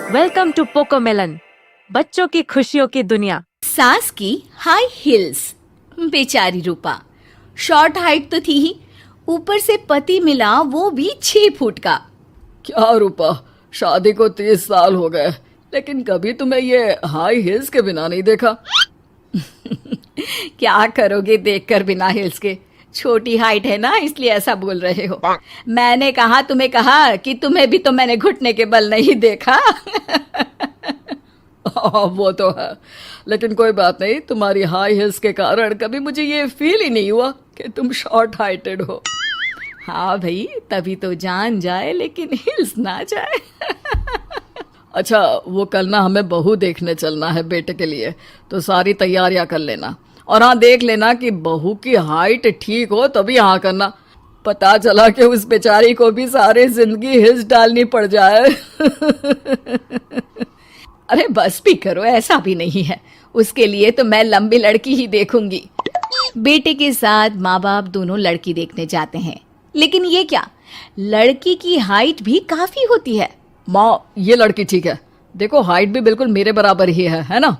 Welcome to पोकोमेलन, बच्चों की खुशियों की दुनिया। सास की हाई हील्स। बेचारी रूपा, शॉर्ट हाइट तो थी ही, ऊपर से पति मिला वो भी 6 फुट का। क्या रूपा, शादी को 30 साल हो गए, लेकिन कभी तुम्हें ये हाई हील्स के बिना नहीं देखा। क्या करोगे देखकर बिना हिल्स के? छोटी हाइट है ना, इसलिए ऐसा बोल रहे हो। मैंने कहा तुम्हें कहा कि तुम्हें भी तो मैंने घुटने के बल नहीं देखा। वो तो है, लेकिन कोई बात नहीं, तुम्हारी हाई हील्स के कारण कभी मुझे ये फील ही नहीं हुआ कि तुम शॉर्ट हाइटेड हो। हाँ भाई, तभी तो जान जाए लेकिन हिल्स ना जाए। अच्छा, वो कल ना हमें बहू देखने चलना है बेटे के लिए, तो सारी तैयारियां कर लेना। और हाँ, देख लेना कि बहू की हाइट ठीक हो तभी हाँ करना। पता चला कि उस बेचारी को भी सारी जिंदगी हिल्स डालनी पड़ जाए। अरे बस भी करो, ऐसा भी नहीं है। उसके लिए तो मैं लंबी लड़की ही देखूंगी। बेटे के साथ माँ बाप दोनों लड़की देखने जाते हैं, लेकिन ये क्या, लड़की की हाइट भी काफी होती है। माँ, ये लड़की ठीक है, देखो हाइट भी बिल्कुल मेरे बराबर ही है ना?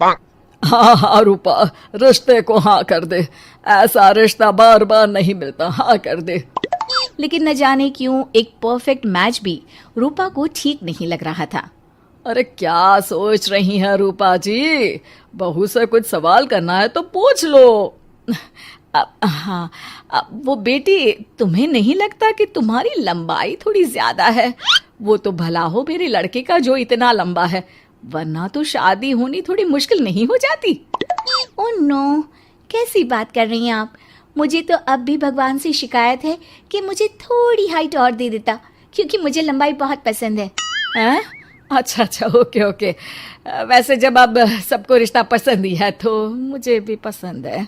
हाँ हाँ रूपा, रिश्ते को हाँ कर दे, ऐसा रिश्ता बार बार नहीं मिलता, हाँ कर दे। लेकिन न जाने क्यों एक परफेक्ट मैच भी रूपा को ठीक नहीं लग रहा था। अरे क्या सोच रही हैं रूपा जी, बहू से कुछ सवाल करना है तो पूछ लो। हाँ, वो बेटी, तुम्हें नहीं लगता कि तुम्हारी लंबाई थोड़ी ज्यादा है? वो तो भला हो मेरे लड़के का जो इतना लंबा है, वरना तो शादी होनी थोड़ी मुश्किल नहीं हो जाती। ओह नो, कैसी बात कर रही हैं आप? मुझे तो अब भी भगवान से शिकायत है कि मुझे थोड़ी हाइट और दे देता, क्योंकि मुझे लंबाई बहुत पसंद है। हैं? अच्छा अच्छा, ओके ओके। वैसे जब अब सबको रिश्ता पसंद ही है तो मुझे भी पसंद है।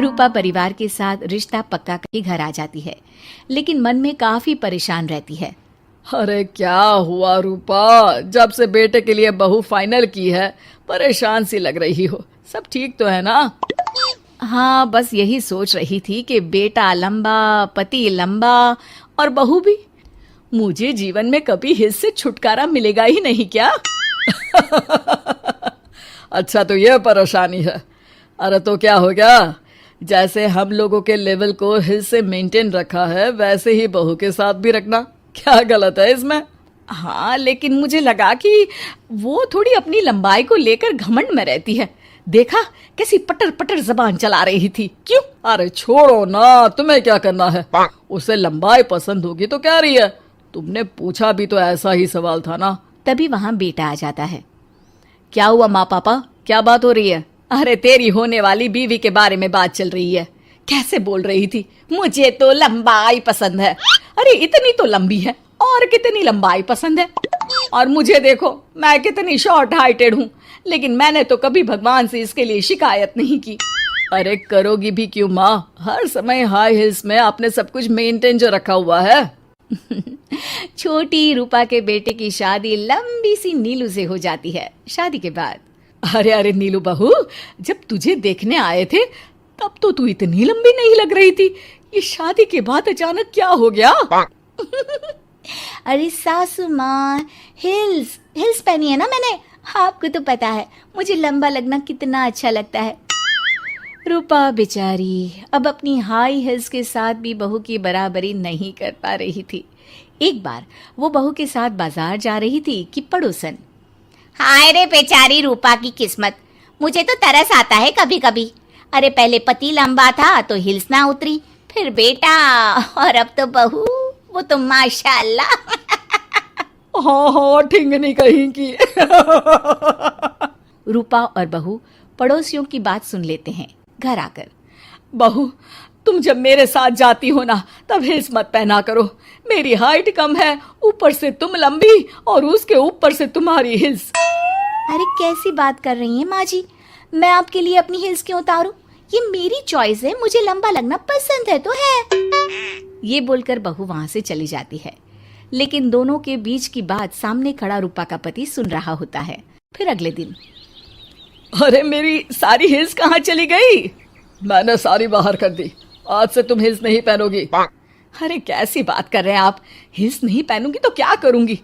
रूपा परिवार के साथ रिश्ता पक्का करके घर आ जाती है, लेकिन मन में काफी परेशान रहती है। अरे क्या हुआ रूपा, जब से बेटे के लिए बहू फाइनल की है परेशान सी लग रही हो, सब ठीक तो है ना? हाँ, बस यही सोच रही थी कि बेटा लंबा, पति लंबा और बहू भी। मुझे जीवन में कभी हिस्स से छुटकारा मिलेगा ही नहीं क्या? अच्छा, तो ये परेशानी है। अरे तो क्या हो गया, जैसे हम लोगों के लेवल को हिस्स से मेंटेन रखा है वैसे ही बहू के साथ भी रखना, क्या गलत है इसमें? हाँ, लेकिन मुझे लगा कि वो थोड़ी अपनी लंबाई को लेकर घमंड में रहती है। देखा कैसी पटर पटर जबान चला रही थी। क्यों? अरे छोड़ो ना, तुम्हें क्या करना है? उसे लंबाई पसंद होगी तो क्या रही है, तुमने पूछा भी तो ऐसा ही सवाल था ना। तभी वहां बेटा आ जाता है। क्या हुआ माँ पापा, क्या बात हो रही है? अरे तेरी होने वाली बीवी के बारे में बात चल रही है। कैसे बोल रही थी, मुझे तो लंबाई पसंद है। अरे इतनी तो लंबी है, और कितनी लंबाई पसंद है? और मुझे देखो, मैं कितनी शॉर्ट हाइटेड हूँ, लेकिन मैंने तो कभी भगवान से इसके लिए शिकायत नहीं की। अरे करोगी भी क्यों माँ, हर समय हाई हिल्स में आपने सब कुछ मेंटेन जो रखा हुआ है। छोटी रूपा के बेटे की शादी लंबी सी नीलू से हो जाती है। शादी के बाद, अरे अरे नीलू बहू, जब तुझे देखने आए थे तब तो तू इतनी लंबी नहीं लग रही थी, ये शादी के बाद अचानक क्या हो गया? अरे सासू माँ, हिल्स हिल्स पहनी है ना मैंने, आपको तो पता है मुझे लंबा लगना कितना अच्छा लगता है। रूपा बेचारी अब अपनी हाई हिल्स के साथ भी बहू की बराबरी नहीं कर पा रही थी। एक बार वो बहू के साथ बाजार जा रही थी कि पड़ोसन, हाय रे बेचारी रूपा की किस्मत, मुझे तो तरस आता है कभी कभी। अरे पहले पति लंबा था तो हिल्स ना उतरी, फिर बेटा, और अब तो बहू, वो तो माशाल्लाह। हाँ हाँ, ठिंगनी कहीं की। रूपा और बहू पड़ोसियों की बात सुन लेते हैं। घर आकर, बहू, तुम जब मेरे साथ जाती हो ना तब हिल्स मत पहना करो, मेरी हाइट कम है, ऊपर से तुम लंबी और उसके ऊपर से तुम्हारी हिल्स। अरे कैसी बात कर रही हैं माँ जी, मैं आपके लिए अपनी हिल्स क्यों उतारूं? ये मेरी चॉइस है, मुझे लंबा लगना पसंद है तो है। ये बोलकर बहू वहां से चली जाती है, लेकिन दोनों के बीच की बात सामने खड़ा रूपा का पति सुन रहा होता है। फिर अगले दिन, अरे मेरी सारी हिल्स कहाँ चली गई? मैंने सारी बाहर कर दी, आज से तुम हिल्स नहीं पहनोगी। अरे कैसी बात कर रहे हैं आप, हिल्स नहीं पहनूंगी तो क्या करूंगी?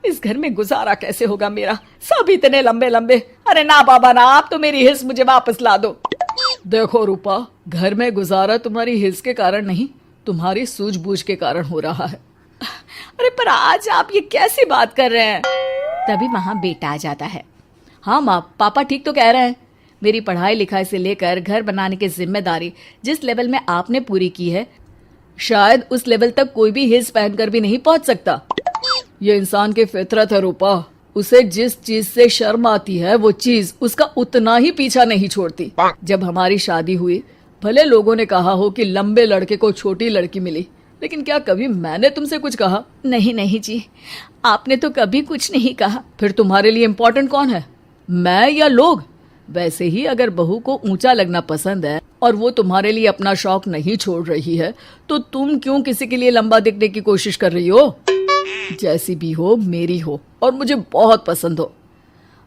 इस घर में गुजारा कैसे होगा मेरा, सब इतने लंबे लंबे। अरे ना बाबा ना, आप तो मेरी हिल्स मुझे वापस ला दो। देखो रूपा, घर में गुजारा तुम्हारी हिल्स के कारण नहीं, तुम्हारी सूझबूझ के कारण हो रहा है। अरे पर आज आप ये कैसी बात कर रहे हैं? तभी वहां बेटा आ जाता है। हाँ माँ, पापा ठीक तो कह रहे हैं। मेरी पढ़ाई लिखाई से लेकर घर बनाने की जिम्मेदारी जिस लेवल में आपने पूरी की है, शायद उस लेवल तक कोई भी हिल्स पहनकर भी नहीं पहुंच सकता। ये इंसान की फितरत है रूपा, उसे जिस चीज से शर्म आती है वो चीज उसका उतना ही पीछा नहीं छोड़ती। जब हमारी शादी हुई, भले लोगों ने कहा हो कि लंबे लड़के को छोटी लड़की मिली, लेकिन क्या कभी मैंने तुमसे कुछ कहा? नहीं नहीं जी, आपने तो कभी कुछ नहीं कहा। फिर तुम्हारे लिए इम्पोर्टेंट कौन है, मैं या लोग? वैसे ही अगर बहू को ऊंचा लगना पसंद है और वो तुम्हारे लिए अपना शौक नहीं छोड़ रही है, तो तुम क्यों किसी के लिए लंबा दिखने की कोशिश कर रही हो? जैसी भी हो, मेरी हो और मुझे बहुत पसंद हो।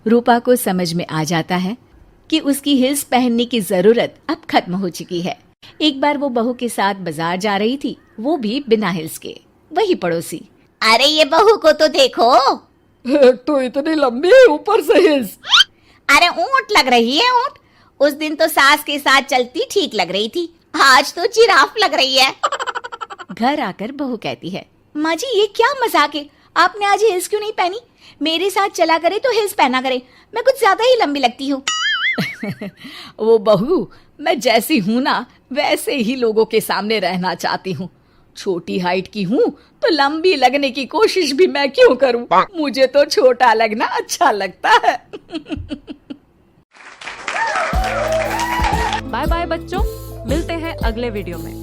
रूपा को समझ में आ जाता है कि उसकी हिल्स पहनने की जरूरत अब खत्म हो चुकी है। एक बार वो बहू के साथ बाजार जा रही थी, वो भी बिना हिल्स के। वही पड़ोसी, अरे ये बहू को तो देखो, एक तो इतनी लंबी, ऊपर से हिल्स। अरे ऊंट लग रही है ऊंट। उस दिन तो सास के साथ चलती ठीक लग रही थी, आज तो जिराफ लग रही है। घर आकर बहू कहती है, माँ जी ये क्या मजाक है, आपने आज हिल्स क्यों नहीं पहनी? मेरे साथ चला करे तो हिल्स पहना करे, मैं कुछ ज्यादा ही लंबी लगती हूँ। वो बहू, मैं जैसी हूँ ना वैसे ही लोगों के सामने रहना चाहती हूँ। छोटी हाइट की हूँ तो लंबी लगने की कोशिश भी मैं क्यों करूँ? मुझे तो छोटा लगना अच्छा लगता है। बाय बाय बच्चों, मिलते हैं अगले वीडियो में।